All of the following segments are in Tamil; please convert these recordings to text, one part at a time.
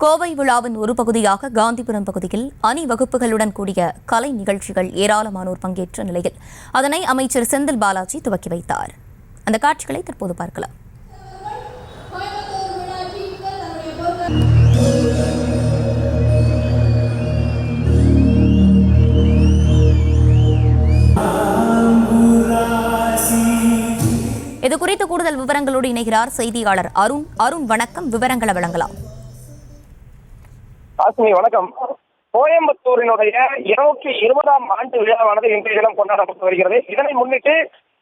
கோவை விழாவின் ஒரு பகுதியாக காந்திபுரம் பகுதியில் அணிவகுப்புகளுடன் கூடிய கலை நிகழ்ச்சிகள் ஏராளமானோர் பங்கேற்ற நிலையில் அதனை அமைச்சர் செந்தில் பாலாஜி துவக்கி வைத்தார். அந்த காட்சிகளை தற்போது பார்க்கலாம். இதுகுறித்து கூடுதல் விவரங்களோடு இணைகிறார் செய்தியாளர் அருண். அருண், வணக்கம். விவரங்களை வழங்கலாம். வணக்கம். கோயம்புத்தூரினுடைய 220ஆம் ஆண்டு விழாவானது இன்றைய தினம் கொண்டாடப்பட்டு வருகிறது. இதனை முன்னிட்டு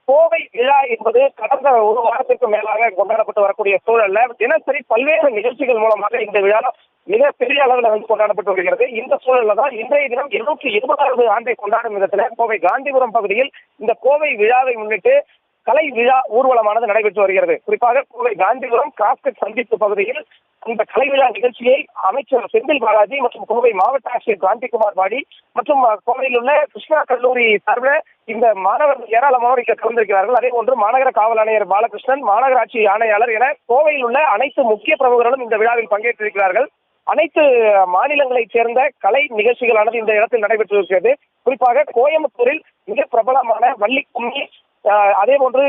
கோவை விழா என்பது கடந்த ஒரு வாரத்திற்கு மேலாக கொண்டாடப்பட்டு வரக்கூடிய சூழல்ல தினசரி பல்வேறு நிகழ்ச்சிகள் மூலமாக இந்த விழா மிக பெரிய அளவில் கொண்டாடப்பட்டு வருகிறது. இந்த சூழல்ல தான் இன்றைய தினம் 220வது ஆண்டை கொண்டாடும் விதத்தில் கோவை காந்திபுரம் பகுதியில் இந்த கோவை விழாவை முன்னிட்டு கலை விழா ஊர்வலமானது நடைபெற்று வருகிறது. குறிப்பாக கோவை காந்திபுரம் கிராஸ்கட் சந்திப்பு பகுதியில் இந்த கலை விழா நிகழ்ச்சியை அமைச்சர் செந்தில் பாலாஜி மற்றும் கோவை மாவட்ட ஆட்சியர் காந்திகுமார் பாடி மற்றும் கோவையில் உள்ள கிருஷ்ணா கல்லூரி சார்பில் இந்த மாணவர்கள் ஏராளமானோர் இங்கே கலந்திருக்கிறார்கள். அதே போன்று மாநகர காவல் ஆணையர் பாலகிருஷ்ணன், மாநகராட்சி ஆணையாளர் என கோவையில் உள்ள அனைத்து முக்கிய பிரமுகர்களும் இந்த விழாவில் பங்கேற்றிருக்கிறார்கள். அனைத்து மாநிலங்களைச் சேர்ந்த கலை நிகழ்ச்சிகளானது இந்த இடத்தில் நடைபெற்றிருக்கிறது. குறிப்பாக கோயம்புத்தூரில் மிக பிரபலமான வள்ளி கும்மி, அதே போன்று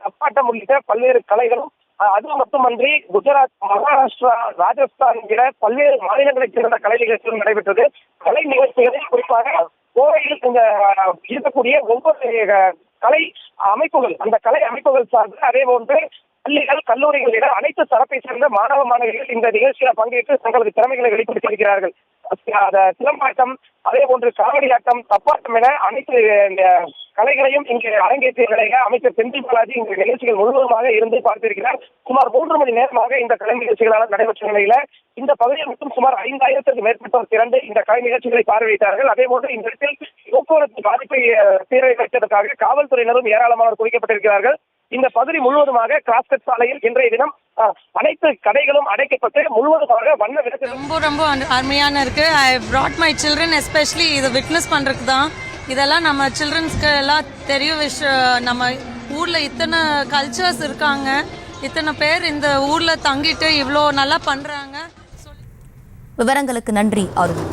தப்பாட்டம் உள்ளிட்ட பல்வேறு கலைகளும், அது மட்டுமன்றி குஜராத், மகாராஷ்டிரா, ராஜஸ்தான் என பல்வேறு மாநிலங்களைச் சேர்ந்த கலை நிகழ்ச்சிகளும் நடைபெற்றது. கலை நிகழ்ச்சிகளில் குறிப்பாக கோவையில் இந்த இருக்கக்கூடிய ஒவ்வொரு கலை அமைப்புகள், அந்த கலை அமைப்புகள் சார்ந்து அதே போன்று பள்ளிகள், கல்லூரிகள் என அனைத்து தரப்பை சேர்ந்த மாணவ மாணவிகள் இந்த நிகழ்ச்சியில் பங்கேற்று தங்களது திறமைகளை வெளிப்படுத்தியிருக்கிறார்கள். சிலம்பாட்டம், அதே போன்று காவடியாட்டம், தப்பாட்டம் என அனைத்து கலைகளையும் இங்கு அரங்கேற்றிய நிலையில அமைச்சர் செந்தில் பாலாஜி இந்த நிகழ்ச்சிகள் முழுவதுமாக இருந்து பார்த்திருக்கிறார். சுமார் 3 மணி நேரமாக இந்த கலை நிகழ்ச்சிகளால் நடைபெற்ற நிலையில இந்த பகுதியில் மட்டும் சுமார் 5000க்கும் மேற்பட்டோர் திரண்டு இந்த கலை நிகழ்ச்சிகளை பார்வையிட்டார்கள். அதே போன்று இந்த இடத்தில் போக்குவரத்து பாதிப்பை சீரமைப்பதற்காக காவல்துறையினரும் ஏராளமானோர் குவிக்கப்பட்டிருக்கிறார்கள். இந்த பகுதி முழுவதுமாக கிராஸ்கட் சாலையில் இன்றைய தினம் அனைத்து கடைகளும் அடைக்கப்பட்டு முழுவதுமாக வண்ண விளக்கு ரொம்ப அருமையான இருக்கு. ஐ brought my children especially இதை விட்னஸ் பண்றதுக்கு தான். இதெல்லாம் நம்ம சில்ட்ரன்ஸ்க்கு எல்லாம் தெரிய நம்ம ஊர்ல இத்தனை கல்ச்சர்ஸ் இருக்காங்க, இத்தனை பேர் இந்த ஊர்ல தங்கிட்டு இவ்வளோ நல்லா பண்றாங்க. விவரங்களுக்கு நன்றி அருண்.